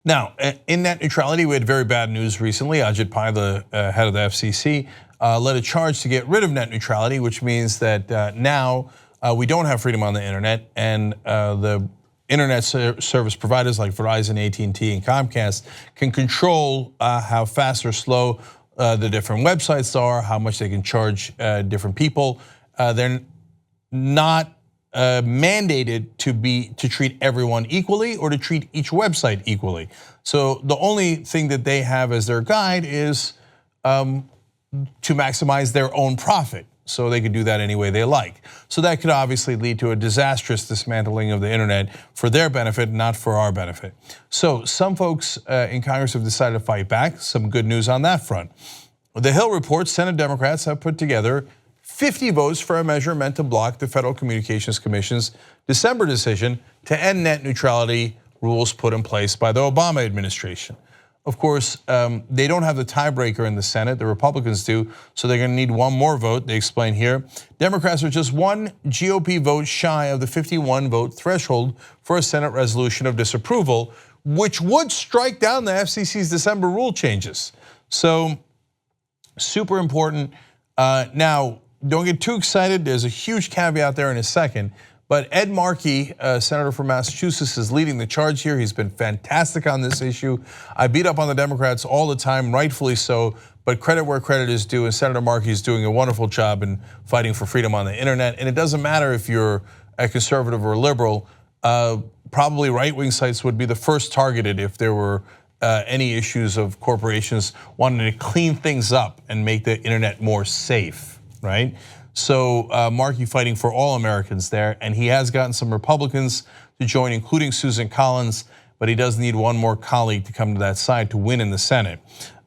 Now, in net neutrality, we had very bad news recently. Ajit Pai, the head of the FCC, led a charge to get rid of net neutrality, which means that now we don't have freedom on the internet, and the internet service providers like Verizon, AT&T, and Comcast can control how fast or slow the different websites are, how much they can charge different people. They're not mandated to treat everyone equally or to treat each website equally. So the only thing that they have as their guide is to maximize their own profit. So they could do that any way they like. So that could obviously lead to a disastrous dismantling of the internet for their benefit, not for our benefit. So some folks in Congress have decided to fight back. Some good news on that front. The Hill reports Senate Democrats have put together 50 votes for a measure meant to block the Federal Communications Commission's December decision to end net neutrality rules put in place by the Obama administration. Of course, they don't have the tiebreaker in the Senate, the Republicans do, so they're gonna need one more vote, they explain here. Democrats are just one GOP vote shy of the 51 vote threshold for a Senate resolution of disapproval, which would strike down the FCC's December rule changes. So, super important. Now, don't get too excited, there's a huge caveat there in a second, but Ed Markey, Senator from Massachusetts, is leading the charge here. He's been fantastic on this issue. I beat up on the Democrats all the time, rightfully so, but credit where credit is due, and Senator Markey is doing a wonderful job in fighting for freedom on the internet. And it doesn't matter if you're a conservative or a liberal, probably right-wing sites would be the first targeted if there were any issues of corporations wanting to clean things up and make the internet more safe. Right? So Markey fighting for all Americans there, and he has gotten some Republicans to join, including Susan Collins, but he does need one more colleague to come to that side to win in the Senate.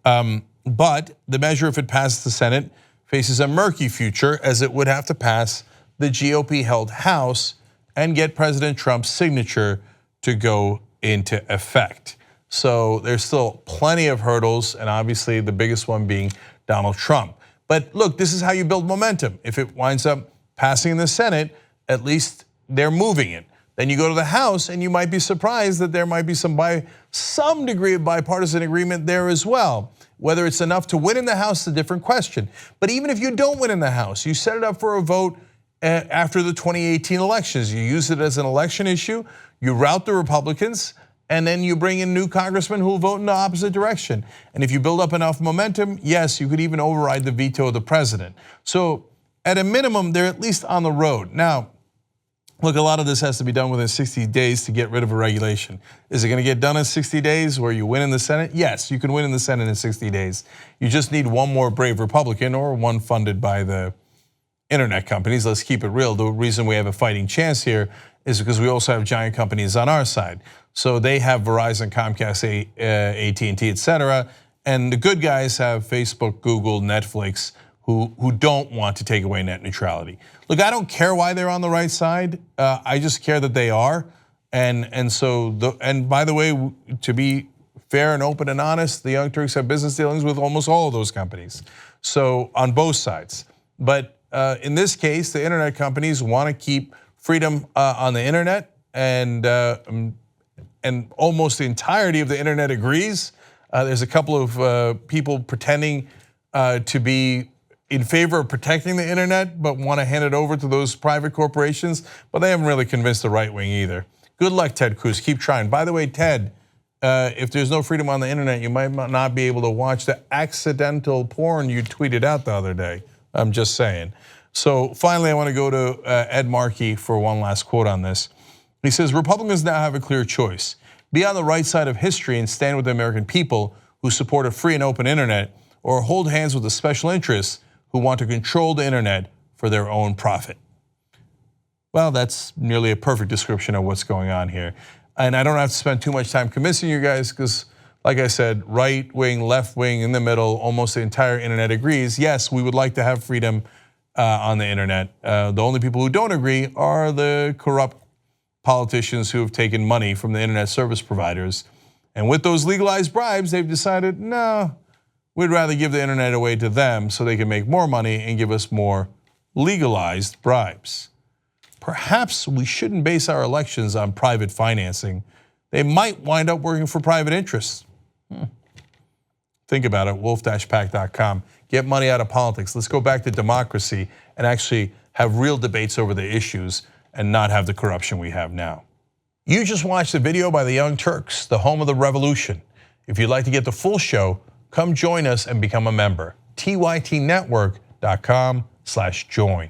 But the measure, if it passes the Senate, faces a murky future, as it would have to pass the GOP-held House and get President Trump's signature to go into effect. So there's still plenty of hurdles, and obviously the biggest one being Donald Trump. But look, this is how you build momentum. If it winds up passing in the Senate, at least they're moving it. Then you go to the House and you might be surprised that there might be some degree of bipartisan agreement there as well. Whether it's enough to win in the House is a different question. But even if you don't win in the House, you set it up for a vote after the 2018 elections. You use it as an election issue, you rout the Republicans, and then you bring in new congressmen who will vote in the opposite direction. And if you build up enough momentum, yes, you could even override the veto of the president. So at a minimum, they're at least on the road. Now, look, a lot of this has to be done within 60 days to get rid of a regulation. Is it gonna get done in 60 days where you win in the Senate? Yes, you can win in the Senate in 60 days. You just need one more brave Republican or one funded by the internet companies. Let's keep it real. The reason we have a fighting chance here is because we also have giant companies on our side. So they have Verizon, Comcast, AT&T, et cetera. And the good guys have Facebook, Google, Netflix, who don't want to take away net neutrality. Look, I don't care why they're on the right side. I just care that they are. And by the way, to be fair and open and honest, the Young Turks have business dealings with almost all of those companies. So on both sides. But in this case, the internet companies want to keep freedom on the internet, and almost the entirety of the internet agrees. There's a couple of people pretending to be in favor of protecting the internet, but want to hand it over to those private corporations, but they haven't really convinced the right wing either. Good luck, Ted Cruz, keep trying. By the way, Ted, if there's no freedom on the internet, you might not be able to watch the accidental porn you tweeted out the other day. I'm just saying. So finally, I want to go to Ed Markey for one last quote on this. He says, Republicans now have a clear choice. Be on the right side of history and stand with the American people who support a free and open internet, or hold hands with the special interests who want to control the internet for their own profit. Well, that's nearly a perfect description of what's going on here. And I don't have to spend too much time convincing you guys, because like I said, right wing, left wing, in the middle, almost the entire internet agrees. Yes, we would like to have freedom on the internet. The only people who don't agree are the corrupt politicians who have taken money from the internet service providers. And with those legalized bribes, they've decided, no, we'd rather give the internet away to them so they can make more money and give us more legalized bribes. Perhaps we shouldn't base our elections on private financing they might wind up working for private interests. Think about it, wolf-pack.com. Get money out of politics. Let's go back to democracy and actually have real debates over the issues and not have the corruption we have now. You just watched a video by the Young Turks, the home of the revolution. If you'd like to get the full show, come join us and become a member. tytnetwork.com/join.